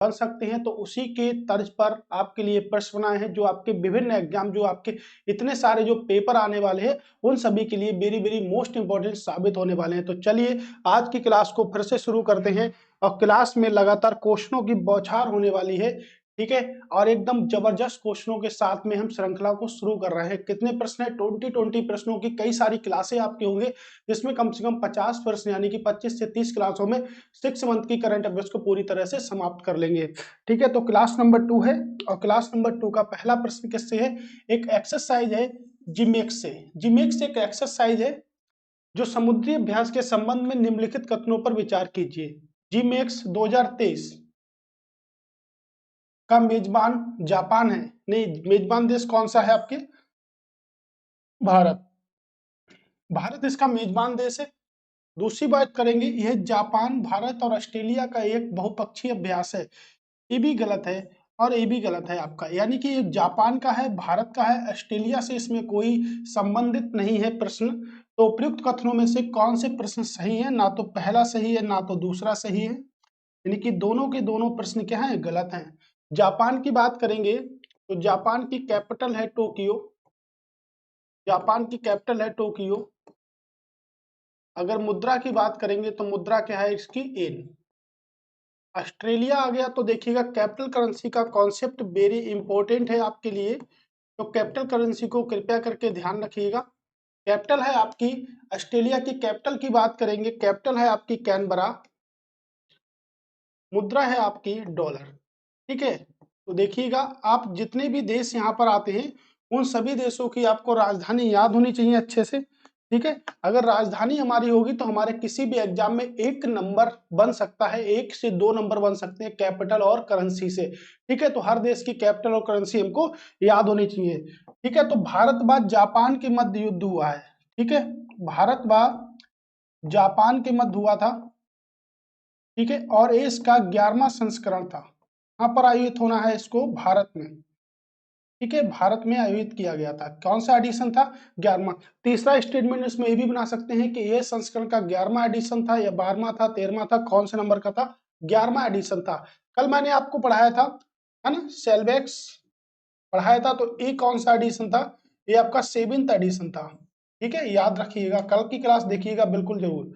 बन सकते हैं, तो उसी के तर्ज पर आपके लिए प्रश्न बनाए हैं जो आपके विभिन्न एग्जाम, जो आपके इतने सारे जो पेपर आने वाले हैं उन सभी के लिए वेरी वेरी मोस्ट इंपॉर्टेंट साबित होने वाले हैं। तो चलिए आज की क्लास को फिर से शुरू करते हैं और क्लास में लगातार क्वेश्चनों की बौछार होने वाली है, ठीक है, और एकदम जबरदस्त क्वेश्चनों के साथ में हम श्रृंखला को शुरू कर रहे हैं। कितने प्रश्न है? 20 प्रश्नों की कई सारी क्लासें आपके होंगे, जिसमें कम से कम 50 प्रश्न यानी कि 25 से 30 क्लासों में 6 मंथ की करंट अफेयर्स को पूरी तरह से समाप्त कर लेंगे। ठीक है, तो क्लास नंबर 2 है और क्लास नंबर 2 का पहला प्रश्न किससे है? एक एक्सरसाइज है जीमेक्स से। जीमेक्स एक एक्सरसाइज है जो समुद्री अभ्यास के संबंध में निम्नलिखित कथनों पर विचार कीजिए। जीमेक्स 2023 का मेजबान जापान है। नहीं, मेजबान देश कौन सा है आपके? भारत। भारत इसका मेजबान देश है। दूसरी बात करेंगे, यह जापान, भारत और ऑस्ट्रेलिया का एक बहुपक्षीय अभ्यास है। ये भी गलत है और ये भी गलत है आपका, यानी कि ये जापान का है, भारत का है, ऑस्ट्रेलिया से इसमें कोई संबंधित नहीं है प्रश्न। तो उपयुक्त कथनों में से कौन से प्रश्न सही है? ना तो पहला सही है ना तो दूसरा सही है, यानी कि दोनों के दोनों प्रश्न क्या है? गलत हैं। जापान की बात करेंगे तो जापान की कैपिटल है टोक्यो। जापान की कैपिटल है टोक्यो। अगर मुद्रा की बात करेंगे तो मुद्रा क्या है इसकी? येन। ऑस्ट्रेलिया आ गया तो देखिएगा कैपिटल करेंसी का कॉन्सेप्ट वेरी इंपॉर्टेंट है आपके लिए, तो कैपिटल करेंसी को कृपया करके ध्यान रखिएगा। कैपिटल है आपकी, ऑस्ट्रेलिया की कैपिटल की बात करेंगे, कैपिटल है आपकी कैनबरा, मुद्रा है आपकी डॉलर। ठीक है, तो देखिएगा आप जितने भी देश यहाँ पर आते हैं उन सभी देशों की आपको राजधानी याद होनी चाहिए अच्छे से। ठीक है, अगर राजधानी हमारी होगी तो हमारे किसी भी एग्जाम में एक नंबर बन सकता है, 1 से 2 नंबर बन सकते हैं कैपिटल और करेंसी से। ठीक है, तो हर देश की कैपिटल और करेंसी हमको याद होनी चाहिए। ठीक है, तो भारत व जापान के मध्य युद्ध हुआ है। ठीक है, भारत व जापान के मध्य हुआ था। ठीक है, और ये इसका 11वां संस्करण था। यहाँ पर आयोजित होना है इसको भारत में। ठीक है, भारत में आयोजित किया गया था। कौन सा एडिशन था? 11वां। तीसरा स्टेटमेंट इसमें ये भी बना सकते हैं कि यह संस्करण का 11वां एडिशन था या 12वां था, 13वां था, कौन से नंबर का था? 11वां एडिशन था। कल मैंने आपको पढ़ाया था, है ना, सेल्वेक्स पढ़ाया था, तो ये कौन सा एडिशन था? ये आपका 7वां एडिशन था। ठीक है, याद रखिएगा, कल की क्लास देखिएगा बिल्कुल जरूर।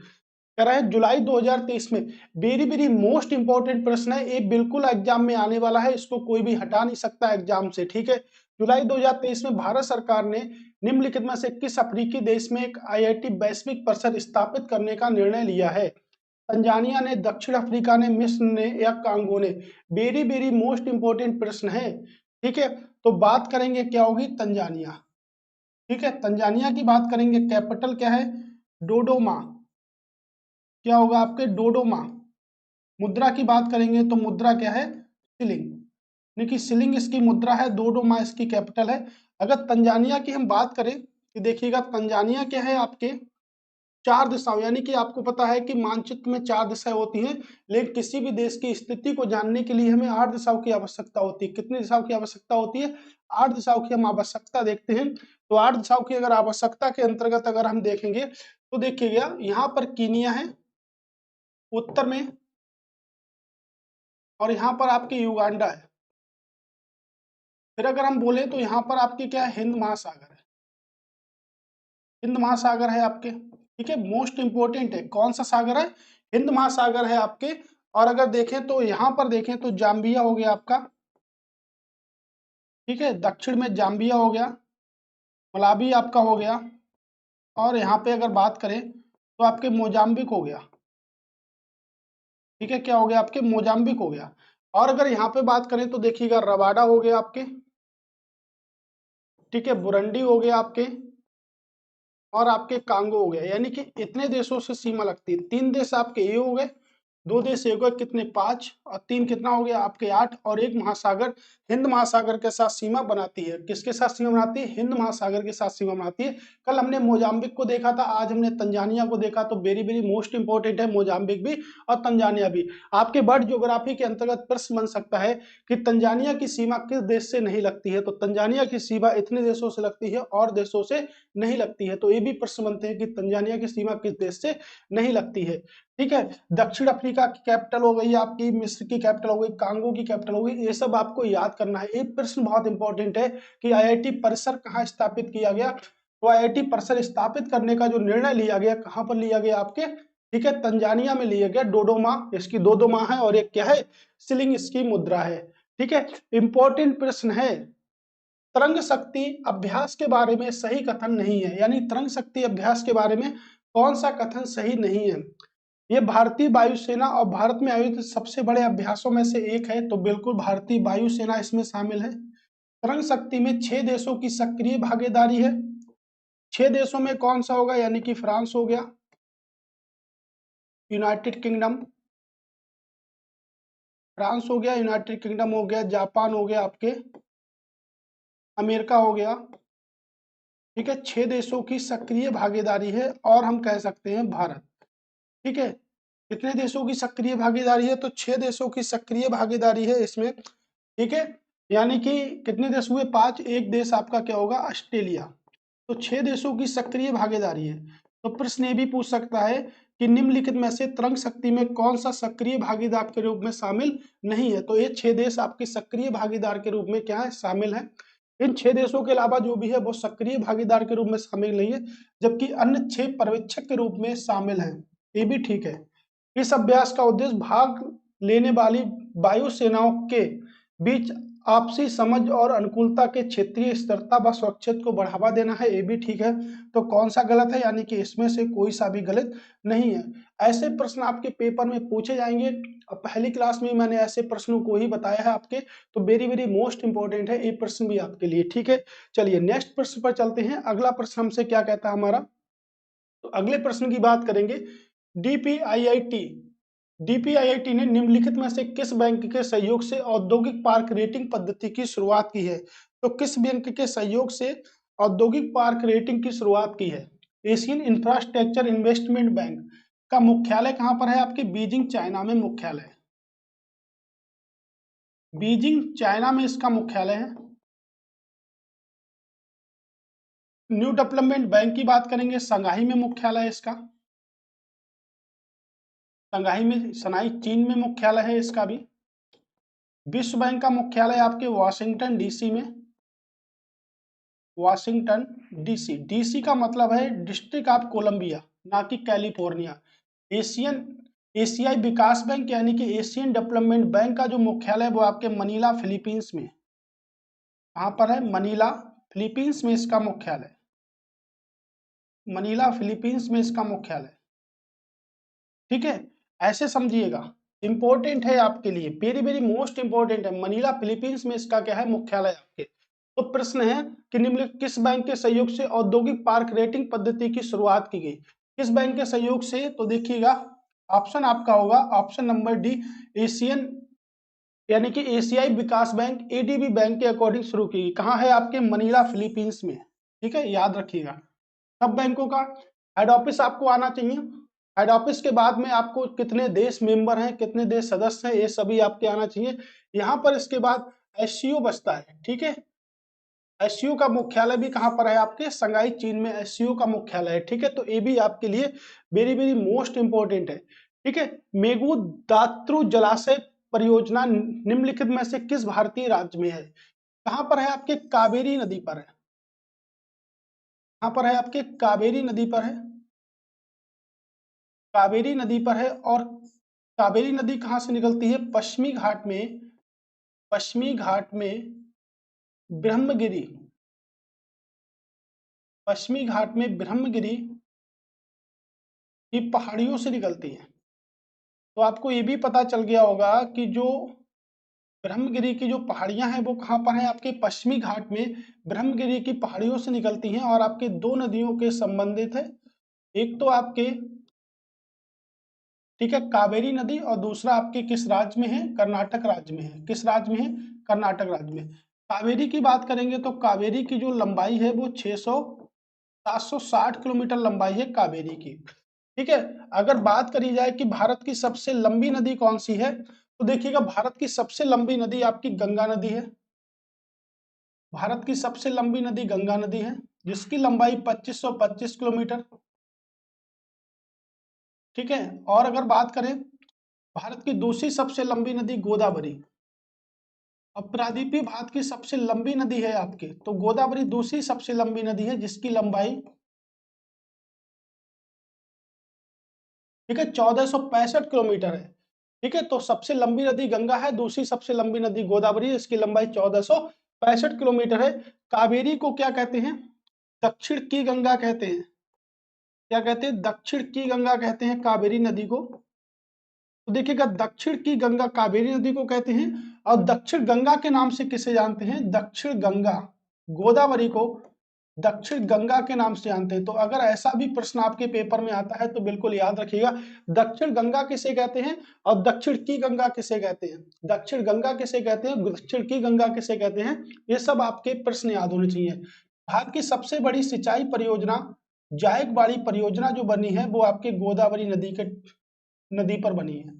कह रहा है जुलाई 2023 में, वेरी वेरी मोस्ट इंपॉर्टेंट प्रश्न है, ये बिल्कुल एग्जाम में आने वाला है, इसको कोई भी हटा नहीं सकता एग्जाम से। ठीक है, जुलाई 2023 में भारत सरकार ने निम्नलिखित में से किस अफ्रीकी देश में एक आईआईटी वैश्विक परिसर स्थापित करने का निर्णय लिया है? तंजानिया ने, दक्षिण अफ्रीका ने, मिस्र ने या कांगो ने? वेरी वेरी मोस्ट इंपॉर्टेंट प्रश्न है। ठीक है, तो बात करेंगे क्या होगी? तंजानिया। ठीक है, तंजानिया की बात करेंगे, कैपिटल क्या है? डोडोमा। क्या होगा आपके? डोडोमा। मुद्रा की बात करेंगे तो मुद्रा क्या है? शिलिंग, यानी कि शिलिंग इसकी मुद्रा है, डोडोमा इसकी कैपिटल है। अगर तंजानिया की हम बात करें कि देखिएगा तंजानिया क्या है आपके? 4 दिशाओं, यानी कि आपको पता है कि मानचित्र में 4 दिशाएं होती हैं, लेकिन किसी भी देश की स्थिति को जानने के लिए हमें 8 दिशाओं की आवश्यकता होती है। कितनी दिशाओं की आवश्यकता होती है? 8 दिशाओं की हम आवश्यकता देखते हैं। तो 8 दिशाओं की अगर आवश्यकता के अंतर्गत अगर हम देखेंगे तो देखिएगा यहाँ पर कीनिया है उत्तर में, और यहाँ पर आपकी युगांडा है। फिर अगर हम बोले तो यहाँ पर आपकी क्या है? हिंद महासागर है। हिंद महासागर है आपके। ठीक है, मोस्ट इंपोर्टेंट है, कौन सा सागर है? हिंद महासागर है आपके। और अगर देखें तो यहाँ पर देखें तो जाम्बिया हो गया आपका। ठीक है, दक्षिण में जाम्बिया हो गया, मलावी आपका हो गया, और यहाँ पे अगर बात करें तो आपके मोजाम्बिक हो गया। ठीक है, क्या हो गया आपके? मोजाम्बिक हो गया। और अगर यहाँ पे बात करें तो देखिएगा रवाडा हो गया आपके। ठीक है, बुरंडी हो गया आपके, और आपके कांगो हो गया, यानी कि इतने देशों से सीमा लगती है। 3 देश आपके ये हो गए, 2 देश ये हो गए, कितने? 5, और 3 कितना हो गया आपके? 8, और एक महासागर हिंद महासागर के साथ सीमा बनाती है। किसके साथ सीमा बनाती है? हिंद महासागर के साथ सीमा बनाती है। कल हमने मोजाम्बिक को देखा था, आज हमने तंजानिया को देखा, तो वेरी वेरी मोस्ट इंपॉर्टेंट है मोजाम्बिक भी और तंजानिया भी। आपके वर्ल्ड ज्योग्राफी के अंतर्गत प्रश्न बन सकता है कि तंजानिया की सीमा किस देश से नहीं लगती है? तो तंजानिया की सीमा इतने देशों से लगती है और देशों से नहीं लगती है। तो ये भी प्रश्न बनते हैं कि तंजानिया की सीमा किस देश से नहीं लगती है। ठीक है। दक्षिण अफ्रीका की कैपिटल हो गई आपकी, मिस्र की कैपिटल हो गई, कांगो की कैपिटल हो गई, ये सब आपको याद करना है। एक प्रश्न बहुत इंपॉर्टेंट है कि आईआईटी परिसर कहाँ स्थापित किया गया। तो आईआईटी परिसर स्थापित करने का जो निर्णय लिया गया, कहाँ पर लिया गया आपके, ठीक है, तंजानिया में लिया गया, डोडोमा। इसकी दो माह है और एक क्या है, शिलिंग इसकी मुद्रा है। ठीक है। इंपॉर्टेंट प्रश्न है, तरंग शक्ति अभ्यास के बारे में सही कथन नहीं है, यानी तरंग शक्ति अभ्यास के बारे में कौन सा कथन सही नहीं है। ये भारतीय वायुसेना और भारत में आयोजित सबसे बड़े अभ्यासों में से एक है, तो बिल्कुल भारतीय वायुसेना इसमें शामिल है। तरंग शक्ति में 6 देशों की सक्रिय भागीदारी है। 6 देशों में कौन सा होगा, यानी कि फ्रांस हो गया, यूनाइटेड किंगडम, फ्रांस हो गया, यूनाइटेड किंगडम हो गया, जापान हो गया, आपके अमेरिका हो गया। ठीक है, 6 देशों की सक्रिय भागीदारी है, और हम कह सकते हैं भारत। ठीक है, कितने देशों की सक्रिय भागीदारी है, तो 6 देशों की सक्रिय भागीदारी है इसमें। ठीक है, यानी कि कितने देश हुए, 5, एक देश आपका क्या होगा, ऑस्ट्रेलिया। तो 6 देशों की सक्रिय भागीदारी है। तो प्रश्न ये भी पूछ सकता है कि निम्नलिखित में से तरंग शक्ति में कौन सा सक्रिय भागीदार के रूप में शामिल नहीं है। तो ये 6 देश आपके सक्रिय भागीदार के रूप में क्या है, शामिल है। इन 6 देशों के अलावा जो भी है वो सक्रिय भागीदार के रूप में शामिल नहीं है, जबकि अन्य 6 पर्यवेक्षक के रूप में शामिल हैं। ये भी ठीक है। इस अभ्यास का उद्देश्य भाग लेने वाली वायु सेनाओं के बीच आपसी समझ और अनुकूलता के क्षेत्रीय स्थिरता व सुरक्षा को बढ़ावा देना है। ये भी ठीक है। तो कौन सा गलत है, यानी कि इसमें से कोई सा भी गलत नहीं है। ऐसे प्रश्न आपके पेपर में पूछे जाएंगे, और पहली क्लास में मैंने ऐसे प्रश्नों को ही बताया है आपके, तो वेरी वेरी मोस्ट इंपॉर्टेंट है ये प्रश्न भी आपके लिए। ठीक है, चलिए नेक्स्ट प्रश्न पर चलते हैं। अगला प्रश्न हमसे क्या कहता है हमारा, तो अगले प्रश्न की बात करेंगे। डीपीआईआईटी डीपीआईआईटी ने निम्नलिखित में से किस बैंक के सहयोग से औद्योगिक पार्क रेटिंग पद्धति की शुरुआत की है। तो किस बैंक के सहयोग से औद्योगिक पार्क रेटिंग की शुरुआत की है। एशियन इंफ्रास्ट्रक्चर इन्वेस्टमेंट बैंक का मुख्यालय कहां पर है, आपके बीजिंग चाइना में मुख्यालय है। बीजिंग चाइना में इसका मुख्यालय है। न्यू डेवलपमेंट बैंक की बात करेंगे, संघाई में मुख्यालय है इसका। संघाई में, सनाई चीन में मुख्यालय है इसका भी। विश्व बैंक का मुख्यालय आपके वाशिंगटन डीसी में, वाशिंगटन डीसी। डीसी का मतलब है डिस्ट्रिक्ट ऑफ कोलंबिया, ना कि कैलिफोर्निया। एशियन एशियाई विकास बैंक यानी कि एशियन डेवलपमेंट बैंक का जो मुख्यालय है वो आपके मनीला फिलीपींस में, कहाँ पर है, मनीला फिलीपींस में इसका मुख्यालय, मनीला फिलीपींस में इसका मुख्यालय। ठीक है, ऐसे समझिएगा, इंपॉर्टेंट है आपके लिए, वेरी वेरी मोस्ट इंपॉर्टेंट है। मनीला फिलीपींस में इसका क्या है, मुख्यालय आपके। तो प्रश्न है कि निम्नलिखित किस बैंक के सहयोग से औद्योगिक पार्क रेटिंग पद्धति की शुरुआत की गई। किस बैंक के सहयोग से, तो देखिएगा ऑप्शन आपका होगा ऑप्शन नंबर डी, एशियन यानी कि एशियाई विकास बैंक, एडीबी बैंक के अकॉर्डिंग शुरू की गई। कहाँ है आपके, मनीला फिलीपींस में। ठीक है, याद रखिएगा। सब बैंकों का हेड ऑफिस आपको आना चाहिए। हेड ऑफिस के बाद में आपको कितने देश मेंबर हैं, कितने देश सदस्य हैं, ये सभी आपके आना चाहिए। यहाँ पर इसके बाद एससीओ बचता है। ठीक है, एससीओ का मुख्यालय भी कहाँ पर है, आपके संघाई चीन में एससीओ का मुख्यालय है। ठीक है, तो ये भी आपके लिए वेरी वेरी मोस्ट इंपॉर्टेंट है। ठीक है, मेगू दात्रु जलाशय परियोजना निम्नलिखित में से किस भारतीय राज्य में है। कहाँ पर है, आपके कावेरी नदी पर है। कहाँ पर है, आपके कावेरी नदी पर है, कावेरी नदी पर है। और कावेरी नदी कहाँ से निकलती है, पश्चिमी घाट में, पश्चिमी घाट में ब्रह्मगिरी, पश्चिमी घाट में ब्रह्मगिरी की पहाड़ियों से निकलती है। तो आपको ये भी पता चल गया होगा कि जो ब्रह्मगिरी की जो पहाड़ियां हैं वो कहाँ पर है, आपके पश्चिमी घाट में ब्रह्मगिरी की पहाड़ियों से निकलती हैं, और आपके दो नदियों के संबंधित है। एक तो आपके, ठीक है, कावेरी नदी, और दूसरा आपके किस राज्य में है, कर्नाटक राज्य में है। किस राज्य में है, कर्नाटक राज्य में। कावेरी की बात करेंगे तो कावेरी की जो लंबाई है वो 760 किलोमीटर लंबाई है कावेरी की। ठीक है, अगर बात करी जाए कि भारत की सबसे लंबी नदी कौन सी है, तो देखिएगा भारत की सबसे लंबी नदी आपकी गंगा नदी है। भारत की सबसे लंबी नदी गंगा नदी है, जिसकी लंबाई 2525 किलोमीटर। ठीक है। और अगर बात करें भारत की दूसरी सबसे लंबी नदी गोदावरी, अब प्रादीपी भारत की सबसे लंबी नदी है आपकी, तो गोदावरी दूसरी सबसे लंबी नदी है जिसकी लंबाई, ठीक है, 1465 किलोमीटर है। ठीक है, तो सबसे लंबी नदी गंगा है, दूसरी सबसे लंबी नदी गोदावरी है, इसकी लंबाई 1465 किलोमीटर है। कावेरी को क्या कहते हैं? दक्षिण की गंगा कहते हैं। क्या कहते हैं? दक्षिण की गंगा कहते हैं कावेरी नदी को। तो देखिएगा, दक्षिण की गंगा कावेरी नदी को कहते हैं। और दक्षिण गंगा के नाम से किसे जानते हैं? दक्षिण गंगा, गोदावरी को दक्षिण गंगा के नाम से जानते हैं। तो अगर ऐसा भी प्रश्न आपके पेपर में आता है तो बिल्कुल याद रखिएगा, दक्षिण गंगा किसे कहते हैं और दक्षिण की गंगा किसे कहते हैं, दक्षिण गंगा किसे कहते हैं, दक्षिण की गंगा किसे कहते हैं, ये सब आपके प्रश्न याद होने चाहिए। भारत की सबसे बड़ी सिंचाई परियोजना जायकवाड़ी परियोजना जो बनी है वो आपके गोदावरी नदी पर बनी है।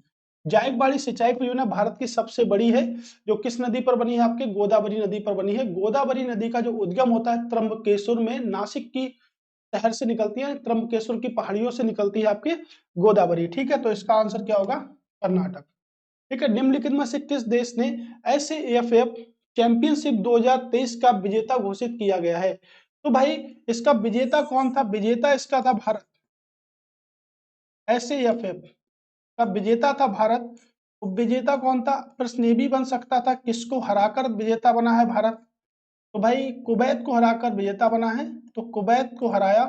जायकवाड़ी सिंचाई परियोजना भारत की सबसे बड़ी है, जो किस नदी पर बनी है? आपके गोदावरी नदी पर बनी है। गोदावरी नदी का जो उद्गम होता है त्र्यंबकेश्वर में, नासिक की शहर से निकलती है, त्र्यंबकेश्वर की पहाड़ियों से निकलती है आपकी गोदावरी। ठीक है, तो इसका आंसर क्या होगा? कर्नाटक। ठीक है, निम्नलिखित में से किस देश ने SAFF चैंपियनशिप 2023 का विजेता घोषित किया गया है? तो भाई इसका विजेता कौन था? विजेता इसका था भारत। SAFF का विजेता था भारत। विजेता कौन था? प्रश्न ये भी बन सकता था किसको हराकर विजेता बना है भारत? तो भाई कुवैत को हराकर विजेता बना है। तो कुवैत को हराया,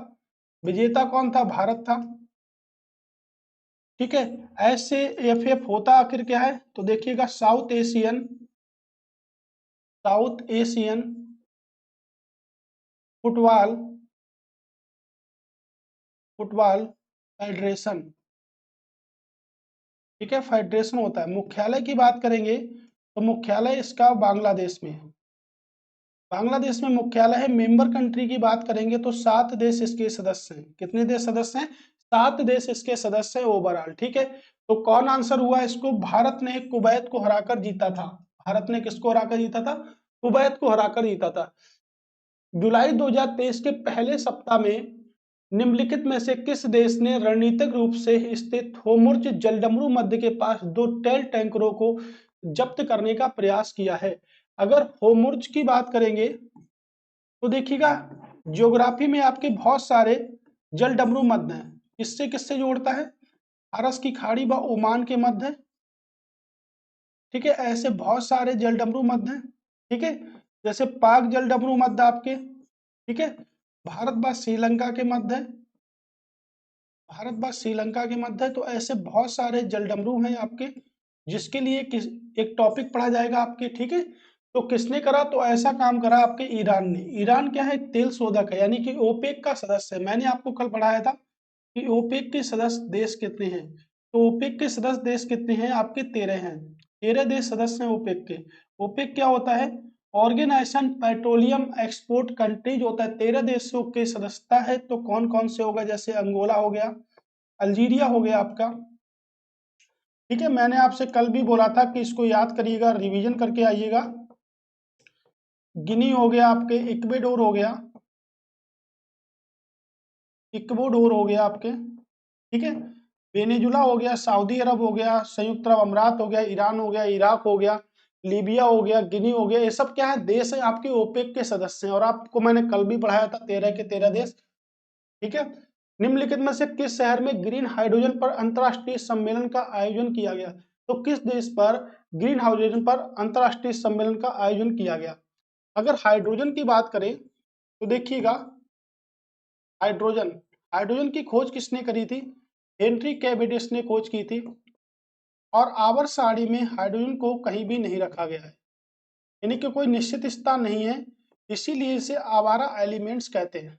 विजेता कौन था? भारत था। ठीक है, SAFF होता आखिर क्या है? तो देखिएगा, south Asian football football federation. ठीक है, फेडरेशन होता है। मुख्यालय की बात करेंगे तो मुख्यालय इसका बांग्लादेश में है। बांग्लादेश में मुख्यालय है। मेंबर कंट्री की बात करेंगे तो 7 देश इसके सदस्य हैं। कितने देश सदस्य हैं? 7 देश इसके सदस्य हैं ओवरऑल। ठीक है, तो कौन आंसर हुआ इसको? भारत ने कुवैत को हराकर जीता था। भारत ने किसको हराकर जीता था? कुवैत को हराकर जीता था। जुलाई 2023 के पहले सप्ताह में निम्नलिखित में से किस देश ने रणनीतिक रूप से स्थित होर्मुज जलडमरू मध्य के पास 2 तेल टैंकरों को जब्त करने का प्रयास किया है? अगर होर्मुज की बात करेंगे तो देखिएगा, ज्योग्राफी में आपके बहुत सारे जलडमरू मध्य हैं। किससे किससे जोड़ता है? फारस की खाड़ी व ओमान के मध्य। ठीक है, ऐसे बहुत सारे जलडमरू मध्य हैं। ठीक है, जैसे पाक जलडमरू मध्य आपके, ठीक है, भारत व श्रीलंका के मध्य है, भारत व श्रीलंका के मध्य है। तो ऐसे बहुत सारे जलडमरू हैं आपके, जिसके लिए एक टॉपिक पढ़ा जाएगा आपके। ठीक है, तो किसने करा? तो ऐसा काम करा आपके ईरान ने। ईरान क्या है? तेल शोधक है, यानी कि ओपेक का सदस्य है। मैंने आपको कल पढ़ाया था कि ओपेक के सदस्य देश कितने हैं। तो ओपेक के सदस्य देश कितने हैं? आपके 13 हैं। 13 देश सदस्य हैं ओपेक के। ओपेक क्या होता है? ऑर्गेनाइजेशन पेट्रोलियम एक्सपोर्ट कंट्रीज होता है। 13 देशों के सदस्यता है। तो कौन कौन से होगा? जैसे अंगोला हो गया, अल्जीरिया हो गया आपका। ठीक है, मैंने आपसे कल भी बोला था कि इसको याद करिएगा, रिवीजन करके आइएगा। गिनी हो गया आपके, इक्वेडोर हो गया, इक्वाडोर हो गया आपके। ठीक है, वेनेजुला हो गया, सऊदी अरब हो गया, संयुक्त अरब अमीरात हो गया, ईरान हो गया, इराक हो गया, लीबिया हो गया, गिनी हो गया। ये सब क्या है? देश है आपके ओपेक के सदस्य हैं। और आपको मैंने कल भी पढ़ाया था 13 के 13 देश। ठीक है, निम्नलिखित में से किस शहर में ग्रीन हाइड्रोजन पर अंतरराष्ट्रीय सम्मेलन का आयोजन किया गया? तो किस देश पर ग्रीन हाइड्रोजन पर अंतरराष्ट्रीय सम्मेलन का आयोजन किया गया? अगर हाइड्रोजन की बात करें तो देखिएगा, हाइड्रोजन हाइड्रोजन की खोज किसने करी थी? हेनरी कैवेंडिश ने खोज की थी। और आवर्त सारणी में हाइड्रोजन को कहीं भी नहीं रखा गया है, यानी कि कोई निश्चित स्थान नहीं है, इसीलिए इसे आवारा एलिमेंट्स कहते हैं।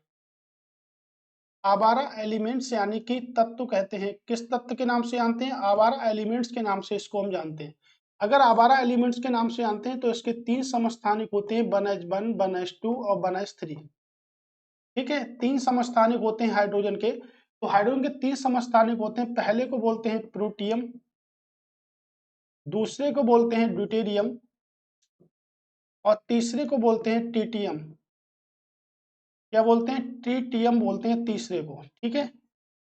आवारा एलिमेंट्स यानी कि तत्व कहते हैं। किस तत्व के नाम से जानते हैं? आवारा एलिमेंट्स के नाम से इसको हम जानते हैं। अगर आवारा एलिमेंट्स के नाम से जानते हैं तो इसके 3 समस्थानिक होते हैं, 1s1, 1s2 और 1s3। ठीक है, 3 समस्थानिक होते हैं हाइड्रोजन के। तो हाइड्रोजन के 3 समस्थानिक होते हैं। पहले को बोलते हैं प्लूटियम, दूसरे को बोलते हैं ड्यूटेरियम और तीसरे को बोलते हैं ट्रिटियम। क्या बोलते हैं? ट्रिटियम बोलते हैं तीसरे को। ठीक है,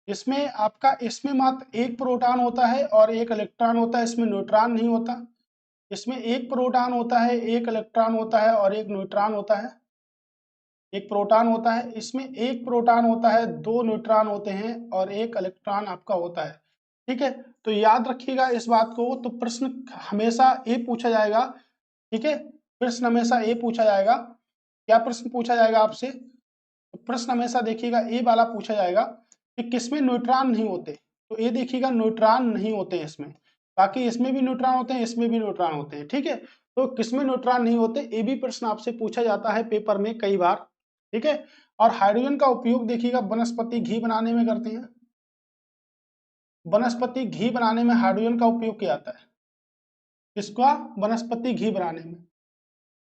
इसमें आपका इसमें मात्र एक प्रोटॉन होता है और एक इलेक्ट्रॉन होता है, इसमें न्यूट्रॉन नहीं होता। इसमें एक प्रोटॉन होता है, एक इलेक्ट्रॉन होता है और एक न्यूट्रॉन होता है। एक प्रोटॉन होता है, इसमें एक प्रोटॉन होता है, दो न्यूट्रॉन होते हैं और एक इलेक्ट्रॉन आपका होता है। ठीक है, तो याद रखिएगा इस बात को। तो प्रश्न हमेशा ये पूछा जाएगा, ठीक है, प्रश्न हमेशा ये पूछा जाएगा। क्या प्रश्न पूछा जाएगा आपसे? तो प्रश्न हमेशा देखिएगा ये वाला पूछा जाएगा कि किसमें न्यूट्रॉन नहीं होते। तो ये देखिएगा न्यूट्रॉन नहीं होते इसमें, बाकी इसमें भी न्यूट्रॉन होते हैं, इसमें भी न्यूट्रॉन होते हैं। ठीक है, तो किसमें न्यूट्रॉन नहीं होते, ये भी प्रश्न आपसे पूछा जाता है पेपर में कई बार। ठीक है, और हाइड्रोजन का उपयोग देखिएगा वनस्पति घी बनाने में करते हैं। वनस्पति घी बनाने में हाइड्रोजन का उपयोग किया जाता है। किसका? वनस्पति घी बनाने में।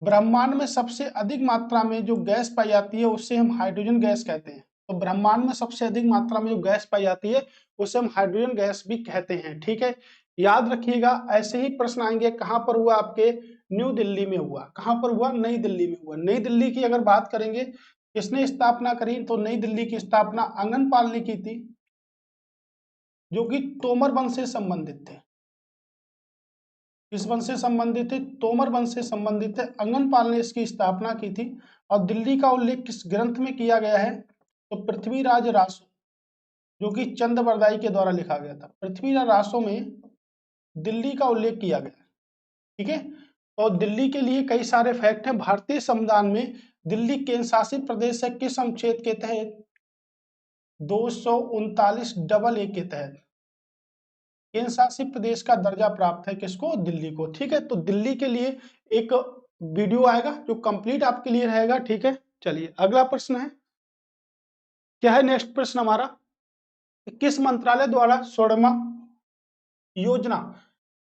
ब्रह्मांड में सबसे अधिक मात्रा में जो गैस पाई जाती है उससे हम हाइड्रोजन गैस कहते हैं। तो ब्रह्मांड में सबसे अधिक मात्रा में जो गैस पाई जाती है उसे हम हाइड्रोजन गैस भी कहते हैं। ठीक है, याद रखिएगा। ऐसे ही प्रश्न आएंगे। कहां पर हुआ? आपके न्यू दिल्ली में हुआ। कहां पर हुआ? नई दिल्ली में हुआ। नई दिल्ली की अगर बात करेंगे, किसने स्थापना करी? तो नई दिल्ली की स्थापना आंगनपाल ने की थी, जो कि तोमर वंश से संबंधित थे। किस वंश से संबंधित थे? तोमर वंश से संबंधित थे। आंगनपाल ने इसकी स्थापना की थी। और दिल्ली का उल्लेख किस ग्रंथ में किया गया है? तो पृथ्वीराज रासो, जो कि चंद्रबरदाई के द्वारा लिखा गया था। पृथ्वीराज रासो में दिल्ली का उल्लेख किया गया। ठीक है, तो दिल्ली के लिए कई सारे फैक्ट हैं। भारतीय संविधान में दिल्ली केंद्र शासित प्रदेश है किस अनुच्छेद के तहत? 239 के तहत केंद्र शासित प्रदेश का दर्जा प्राप्त है। किसको? दिल्ली को। ठीक है, तो दिल्ली के लिए एक वीडियो आएगा जो कंप्लीट आपके लिए रहेगा। ठीक है, चलिए अगला प्रश्न है। क्या है नेक्स्ट प्रश्न हमारा? किस मंत्रालय द्वारा स्वर्णा योजना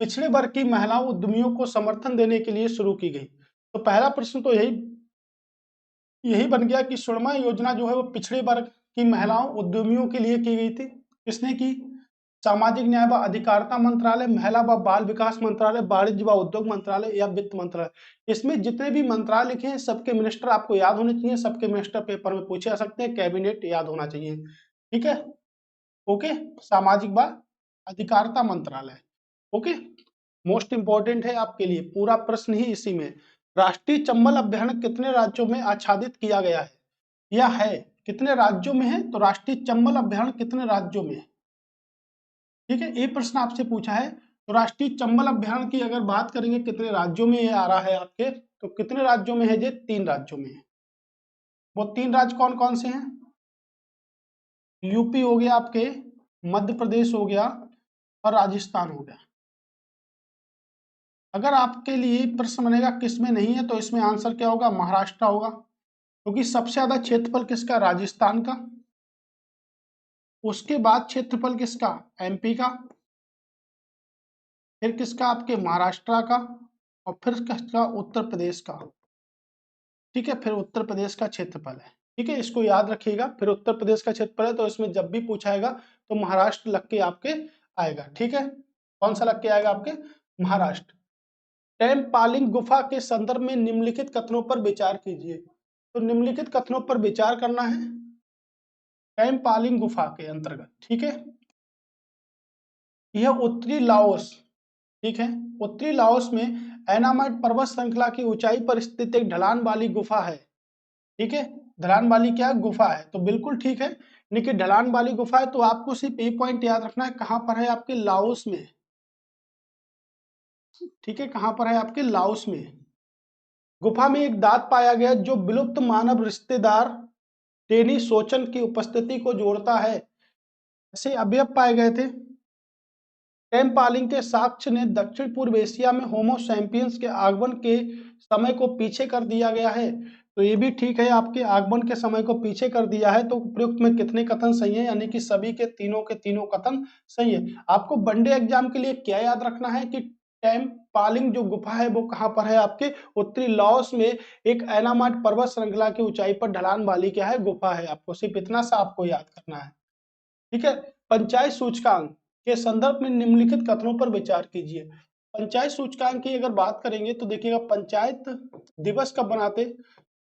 पिछड़े वर्ग की महिलाओं उद्यमियों को समर्थन देने के लिए शुरू की गई? तो पहला प्रश्न तो यही बन गया कि स्वर्णा योजना जो है वो पिछड़े वर्ग की महिलाओं उद्यमियों के लिए की गई थी। किसने की? सामाजिक न्याय व अधिकारिता मंत्रालय, महिला व बाल विकास मंत्रालय, वाणिज्य व उद्योग मंत्रालय या वित्त मंत्रालय। इसमें जितने भी मंत्रालय लिखे हैं सबके मिनिस्टर आपको याद होने चाहिए। सबके मिनिस्टर पेपर में पूछे जा सकते हैं। कैबिनेट याद होना चाहिए। ठीक है, ओके। सामाजिक व अधिकारिता मंत्रालय, ओके, मोस्ट इंपॉर्टेंट है आपके लिए। पूरा प्रश्न ही इसी में। राष्ट्रीय चंबल अभ्यारण्य कितने राज्यों में आच्छादित किया गया है या है? कितने राज्यों में है? तो राष्ट्रीय चंबल अभ्यारण्य कितने राज्यों में है? ठीक है, ये प्रश्न आपसे पूछा है। तो राष्ट्रीय चंबल अभ्यारण्य की अगर बात करेंगे कितने राज्यों में ये आ रहा है आपके, तो कितने राज्यों में है? ये 3 राज्यों में है। वो 3 राज्य कौन कौन से हैं? यूपी हो गया आपके, मध्य प्रदेश हो गया और राजस्थान हो गया। अगर आपके लिए प्रश्न बनेगा किसमें नहीं है, तो इसमें आंसर क्या होगा? महाराष्ट्र होगा, क्योंकि सबसे ज्यादा क्षेत्रफल किसका? राजस्थान का। उसके बाद क्षेत्रफल किसका? एमपी का। फिर किसका? आपके महाराष्ट्र का। और फिर किसका? उत्तर प्रदेश का। ठीक है, फिर उत्तर प्रदेश का क्षेत्रफल है। ठीक है, इसको याद रखिएगा। फिर उत्तर प्रदेश का क्षेत्रफल है, तो इसमें जब भी पूछाएगा तो महाराष्ट्र लग के आपके आएगा। ठीक है, कौन सा लग के आएगा? आपके महाराष्ट्र। टेम्पालिंग गुफा के संदर्भ में निम्नलिखित कथनों पर विचार कीजिए। तो निम्नलिखित कथनों पर विचार करना है टेम्पालिंग गुफा के अंतर्गत। ठीक है, यह उत्तरी लाओस, ठीक है, उत्तरी लाओस में एनामाइट पर्वत श्रृंखला की ऊंचाई पर स्थित एक ढलान वाली गुफा है। ठीक है, ढलान वाली क्या गुफा है? तो बिल्कुल ठीक है, देखिए ढलान वाली गुफा है। तो आपको सिर्फ एक पॉइंट याद रखना है, कहां पर है? आपके लाओस में। ठीक है, कहां पर है? आपके लाओस में। गुफा में एक दांत पाया गया जो विलुप्त मानव रिश्तेदार टेनिसोचन की उपस्थिति को जोड़ता है। ऐसे अवयव पाए गए थे। टेम्पालिंग के साक्ष्य ने दक्षिण पूर्व एशिया में होमो सैपियंस के आगमन के समय को पीछे कर दिया गया है। तो ये भी ठीक है, आपके आगमन के समय को पीछे कर दिया है। तो उपयुक्त में कितने कथन सही है? यानी कि सभी के तीनों कथन सही है। आपको वनडे एग्जाम के लिए क्या याद रखना है कि टेम्पालिंग जो गुफा है वो कहां पर है? आपके उत्तरी लाओस में एक एनामाइट पर्वत श्रृंखला की ऊंचाई पर ढलान वाली क्या है? गुफा है। आपको सिर्फ इतना सा आपको याद करना है। ठीक है, पंचायत सूचकांक के संदर्भ में निम्नलिखित कथनों पर विचार कीजिए। पंचायत सूचकांक की अगर बात करेंगे तो देखिएगा, पंचायत दिवस कब मनाते?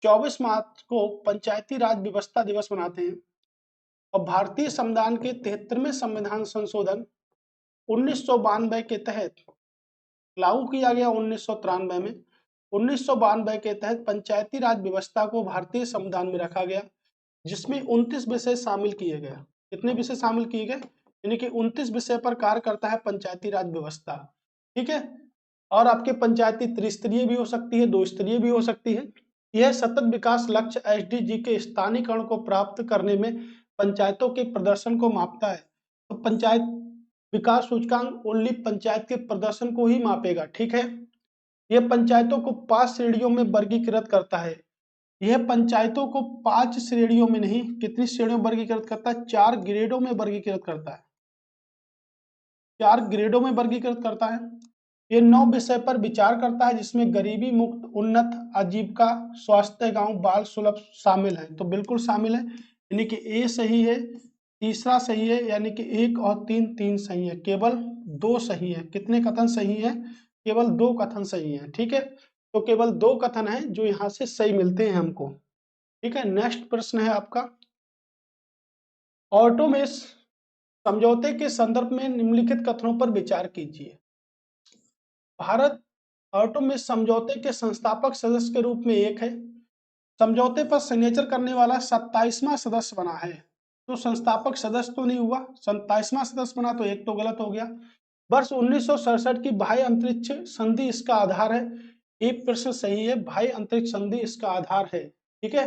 24 मार्च को पंचायती राज व्यवस्था दिवस मनाते हैं। और भारतीय संविधान के 73वें संविधान संशोधन 1992 के तहत लागू किया गया 1993 में। 1992 के तहत पंचायती राज व्यवस्था को भारतीय संविधान में रखा गया, जिसमें 29 विषय शामिल किए गए। कितने विषय शामिल किए गए? यानी कि 29 विषय पर कार्य करता है पंचायती राज व्यवस्था। ठीक है, और आपके पंचायती त्रिस्तरीय भी हो सकती है, 2 स्तरीय भी हो सकती है। यह सतत विकास लक्ष्य एसडीजी के स्थानीयकरण को प्राप्त करने में पंचायतों के प्रदर्शन को मापता है। तो पंचायत विकास सूचकांक ओनली पंचायत के प्रदर्शन को ही मापेगा। ठीक है, यह पंचायतों को 5 श्रेणियों में वर्गीकृत करता है। यह पंचायतों को 5 श्रेणियों में नहीं, कितनी श्रेणियों में वर्गीकृत करता है? 4 ग्रेडों में वर्गीकृत करता है। 4 ग्रेडों में वर्गीकृत करता है। ये 9 विषय पर विचार करता है, जिसमें गरीबी मुक्त, उन्नत, आजीविका, स्वास्थ्य, गांव, बाल सुलभ शामिल है। तो बिल्कुल शामिल है, यानी कि ए सही है, तीसरा सही है, यानी कि 1 और 3 सही है, केवल 2 सही है। कितने कथन सही है? केवल 2 कथन सही है। ठीक है, तो केवल 2 कथन है जो यहाँ से सही मिलते हैं हमको। ठीक है, नेक्स्ट प्रश्न है आपका, ऑटोमेस समझौते के संदर्भ में निम्नलिखित कथनों पर विचार कीजिए। भारत ऑटोमेस समझौते के संस्थापक सदस्य के रूप में एक है। समझौते पर सिग्नेचर करने वाला 27वां सदस्य बना है। तो संस्थापक सदस्य तो नहीं हुआ, 27वां सदस्य बना, तो एक तो गलत हो गया। वर्ष 1967 की भाई अंतरिक्ष संधि इसका आधार है। एक प्रश्न सही है, भाई अंतरिक्ष संधि इसका आधार है। ठीक है,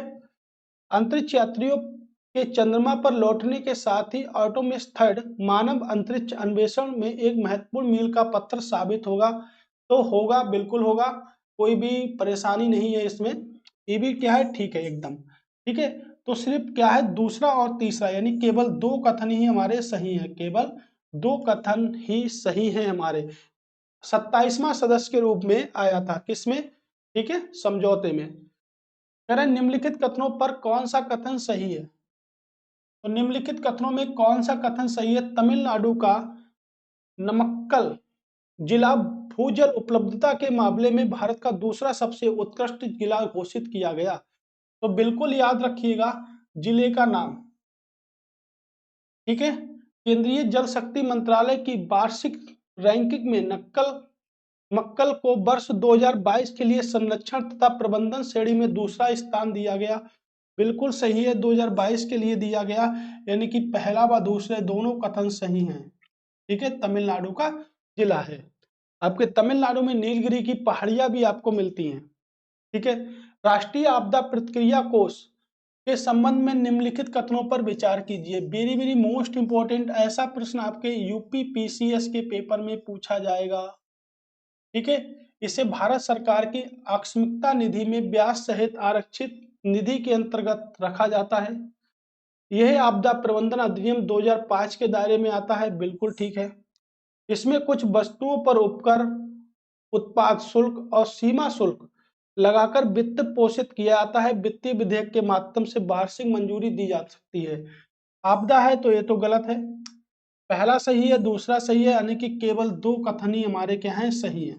अंतरिक्ष यात्रियों के चंद्रमा पर लौटने के साथ ही ऑटोमेस थर्ड मानव अंतरिक्ष अन्वेषण में एक महत्वपूर्ण मील का पत्थर साबित होगा। तो होगा, बिल्कुल होगा, कोई भी परेशानी नहीं है इसमें। ये भी क्या है? ठीक है, एकदम ठीक है। तो सिर्फ क्या है, दूसरा और तीसरा, यानी केवल 2 कथन ही हमारे सही हैं, केवल 2 कथन ही सही हैं हमारे। 27वां सदस्य के रूप में आया था, किसमें? ठीक है, समझौते में। कह रहे निम्नलिखित कथनों पर कौन सा कथन सही है? तो निम्नलिखित कथनों में कौन सा कथन सही है? तमिलनाडु का नमक्कल जिला भूजल उपलब्धता के मामले में भारत का दूसरा सबसे उत्कृष्ट जिला घोषित किया गया। तो बिल्कुल याद रखिएगा जिले का नाम। ठीक है, केंद्रीय जल शक्ति मंत्रालय की वार्षिक रैंकिंग में मक्कल को वर्ष 2022 के लिए संरक्षण तथा प्रबंधन श्रेणी में दूसरा स्थान दिया गया। बिल्कुल सही है, 2022 के लिए दिया गया, यानी कि पहला व दूसरे दोनों कथन सही हैं। ठीक है, तमिलनाडु का जिला है। आपके तमिलनाडु में नीलगिरी की पहाड़ियां भी आपको मिलती हैं। ठीक है, राष्ट्रीय आपदा प्रतिक्रिया कोष के संबंध में निम्नलिखित कथनों पर विचार कीजिए। वेरी वेरी मोस्ट इंपोर्टेंट, ऐसा प्रश्न आपके यूपी पीसीएस के पेपर में पूछा जाएगा। ठीक है, इसे भारत सरकार की आकस्मिकता निधि में ब्याज सहित आरक्षित निधि के अंतर्गत रखा जाता है। यह आपदा प्रबंधन अधिनियम 2005 के दायरे में आता है। बिल्कुल ठीक है, इसमें कुछ वस्तुओं पर उपकर, उत्पाद शुल्क और सीमा शुल्क लगाकर वित्त पोषित किया जाता है। वित्तीय विधेयक के माध्यम से वार्षिक मंजूरी दी जा सकती है। आपदा है तो ये तो गलत है, पहला सही है, दूसरा सही है, यानी कि केवल 2 कथन ही हमारे क्या हैं? सही है,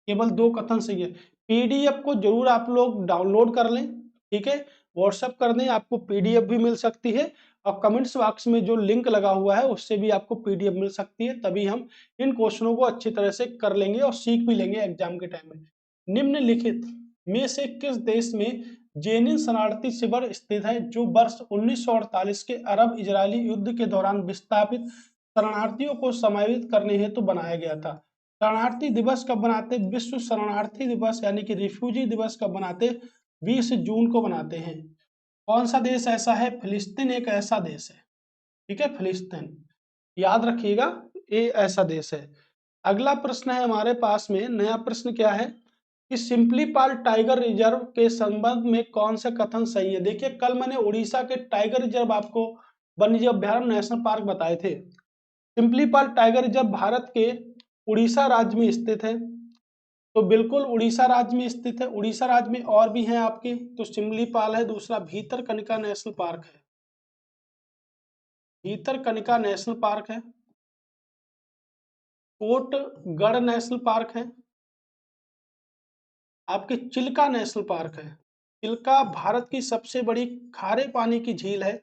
केवल 2 कथन सही है। पीडीएफ को जरूर आप लोग डाउनलोड कर लें। ठीक है, व्हाट्सएप कर दें, आपको पीडीएफ भी मिल सकती है, और कमेंट्स बॉक्स में जो लिंक लगा हुआ है उससे भी आपको पीडीएफ मिल सकती है। तभी हम इन क्वेश्चनों को अच्छी तरह से कर लेंगे और सीख भी लेंगे एग्जाम के टाइम में। निम्नलिखित में से किस देश में जेनिन शरणार्थी शिविर स्थित है, जो वर्ष 1948 के अरब इजरायली युद्ध के दौरान विस्थापित शरणार्थियों को समायोजित करने हेतु बनाया गया था? शरणार्थी दिवस कब बनाते? विश्व शरणार्थी दिवस यानी कि रिफ्यूजी दिवस कब बनाते? 20 जून को बनाते हैं। कौन सा देश ऐसा है? फिलिस्तीन एक ऐसा देश है। ठीक है, फिलिस्तीन याद रखिएगा, ये ऐसा देश है। अगला प्रश्न है हमारे पास में, नया प्रश्न क्या है कि सिंपलीपाल टाइगर रिजर्व के संबंध में कौन से कथन सही है? देखिए, कल मैंने उड़ीसा के टाइगर रिजर्व आपको वन्यजीव अभ्यारण्य नेशनल पार्क बताए थे। सिंपलीपाल टाइगर रिजर्व भारत के उड़ीसा राज्य में स्थित है। तो बिल्कुल उड़ीसा राज्य में स्थित है। उड़ीसा राज्य में और भी हैं आपके, तो सिमलीपाल है, दूसरा भीतरकनिका नेशनल पार्क है, भीतरकनिका नेशनल पार्क है, कोटगढ़ नेशनल पार्क है, आपके चिल्का नेशनल पार्क है। चिल्का भारत की सबसे बड़ी खारे पानी की झील है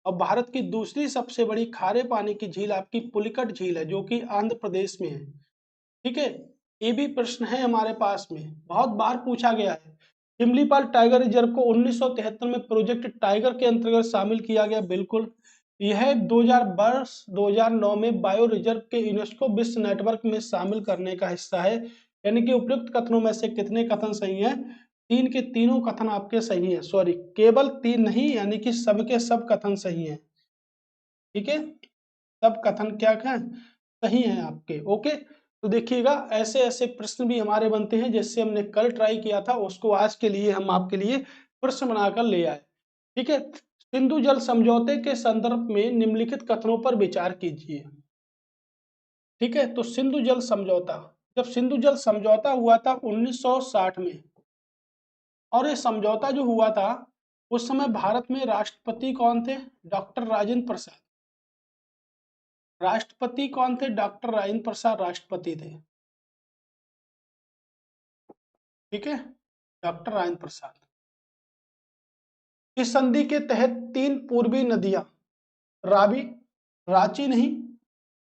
और भारत की दूसरी सबसे बड़ी खारे पानी की झील आपकी पुलिकट झील है, जो कि आंध्र प्रदेश में है। ठीक है, ये भी प्रश्न है हमारे पास में, बहुत बार पूछा गया है। शिमलीपाल टाइगर रिजर्व को 1973 में प्रोजेक्ट टाइगर के अंतर्गत शामिल किया गया, बिल्कुल। यह 2009 में बायो रिजर्व के यूनेस्को विश्व नेटवर्क में शामिल करने का हिस्सा है। यानी कि उपयुक्त कथनों में से कितने कथन सही हैं? 3 के तीनों कथन आपके सही हैं। सॉरी, केवल 3 नहीं, यानी कि सबके सब कथन सही हैं। ठीक है, सब कथन क्या है? सही हैं आपके। ओके, तो देखिएगा ऐसे ऐसे प्रश्न भी हमारे बनते हैं, जैसे हमने कल ट्राई किया था उसको आज के लिए हम आपके लिए प्रश्न बनाकर ले आए। ठीक है, सिंधु जल समझौते के संदर्भ में निम्नलिखित कथनों पर विचार कीजिए। ठीक है, तो सिंधु जल समझौता, जब सिंधु जल समझौता हुआ था 1960 में, और ये समझौता जो हुआ था उस समय भारत में राष्ट्रपति कौन थे? डॉक्टर राजेंद्र प्रसाद। राष्ट्रपति कौन थे? डॉक्टर राजेंद्र प्रसाद राष्ट्रपति थे। ठीक है, डॉक्टर राजेंद्र प्रसाद। इस संधि के तहत 3 पूर्वी नदियां, रावी, रांची नहीं,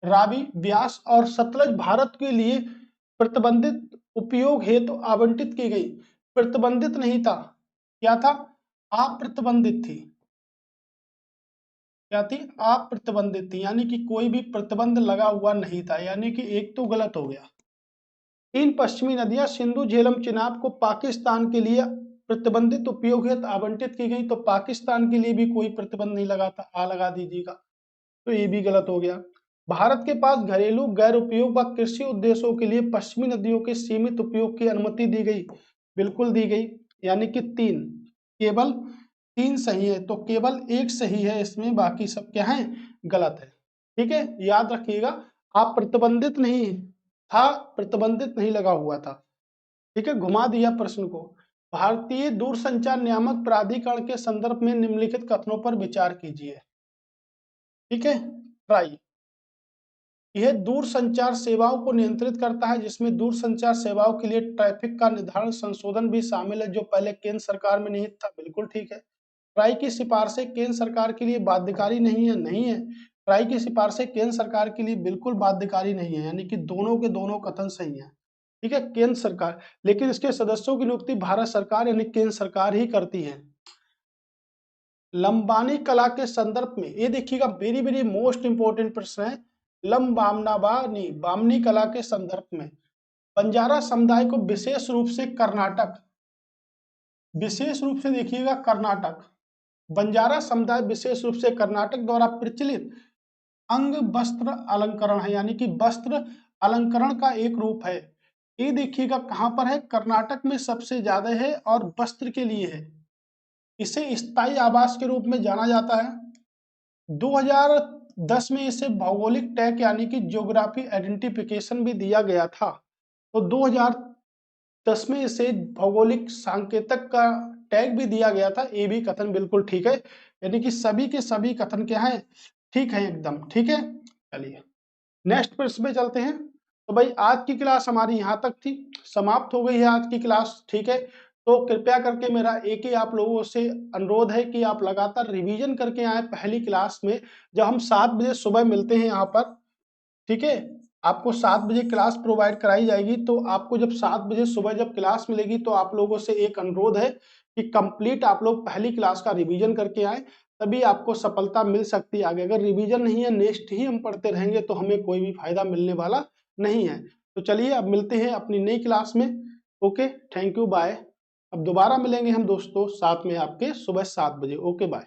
रावी, ब्यास और सतलज भारत के लिए प्रतिबंधित उपयोग हेतु आवंटित की गई। प्रतिबंधित नहीं था, क्या था? अप्रतिबंधित थी। क्या थी? अप्रतिबंधित थी, यानी कि कोई भी प्रतिबंध लगा हुआ नहीं था, यानी कि एक तो गलत हो गया। 3 पश्चिमी नदियां सिंधु, झेलम, चिनाब को पाकिस्तान के लिए प्रतिबंधित उपयोग हेतु आवंटित की गई, तो पाकिस्तान के लिए भी कोई प्रतिबंध नहीं लगा था, आ लगा दीजिएगा, तो ये भी गलत हो गया। भारत के पास घरेलू, गैर उपयोग व कृषि उद्देश्यों के लिए पश्चिमी नदियों के सीमित उपयोग की अनुमति दी गई, बिल्कुल दी गई, यानी कि 3, केवल 3 सही है, तो केवल 1 सही है इसमें, बाकी सब क्या है? गलत है। ठीक है, याद रखिएगा, आप प्रतिबंधित नहीं था, प्रतिबंधित नहीं लगा हुआ था। ठीक है, घुमा दिया प्रश्न को। भारतीय दूरसंचार नियामक प्राधिकरण के संदर्भ में निम्नलिखित कथनों पर विचार कीजिए। ठीक है, ट्राई। यह दूरसंचार सेवाओं को नियंत्रित करता है, जिसमें दूरसंचार सेवाओं के लिए ट्रैफिक का निर्धारण संशोधन भी शामिल है, जो पहले केंद्र सरकार में निहित था, बिल्कुल ठीक है। ट्राई की सिफारिशें केंद्र सरकार के लिए बाध्यकारी नहीं है, नहीं है। ट्राई की सिफारिशें केंद्र सरकार के लिए बिल्कुल बाध्यकारी नहीं है, यानी कि दोनों के दोनों कथन सही है। ठीक है, केंद्र सरकार, लेकिन इसके सदस्यों की नियुक्ति भारत सरकार यानी केंद्र सरकार ही करती है। लंबानी कला के संदर्भ में, ये देखिएगा वेरी वेरी मोस्ट इंपोर्टेंट प्रश्न है। लंबामनाबानी बामनी कला के संदर्भ में बंजारा समुदाय को विशेष रूप से कर्नाटक, विशेष रूप से देखिएगा कर्नाटक, बंजारा समुदाय विशेष रूप से कर्नाटक द्वारा प्रचलित अंग वस्त्र अलंकरण है, यानी कि वस्त्र अलंकरण का एक रूप है। ये देखिएगा कहां पर है? कर्नाटक में सबसे ज्यादा है और वस्त्र के लिए है। इसे स्थायी आवास के रूप में जाना जाता है। 2010 में इसे भौगोलिक टैग यानी कि ज्योग्राफी आइडेंटिफिकेशन भी दिया गया था। तो 2010 में इसे भौगोलिक सांकेतक का टैग भी दिया गया था। ये भी कथन बिल्कुल ठीक है, यानी कि सभी के सभी कथन क्या है? ठीक है, एकदम ठीक है। चलिए नेक्स्ट प्रश्न पे चलते हैं। तो भाई आज की क्लास हमारी यहाँ तक थी, समाप्त हो गई है आज की क्लास। ठीक है, तो कृपया करके मेरा एक ही आप लोगों से अनुरोध है कि आप लगातार रिवीजन करके आए पहली क्लास में, जब हम 7 बजे सुबह मिलते हैं यहाँ पर। ठीक है, आपको 7 बजे क्लास प्रोवाइड कराई जाएगी, तो आपको जब 7 बजे सुबह जब क्लास मिलेगी तो आप लोगों से एक अनुरोध है कि कंप्लीट आप लोग पहली क्लास का रिवीजन करके आए, तभी आपको सफलता मिल सकती है आगे। अगर रिवीजन नहीं है, नेक्स्ट ही हम पढ़ते रहेंगे, तो हमें कोई भी फायदा मिलने वाला नहीं है। तो चलिए अब मिलते हैं अपनी नई क्लास में। Okay, thank you, bye. अब दोबारा मिलेंगे हम दोस्तों साथ में आपके सुबह 7 बजे। Okay, bye.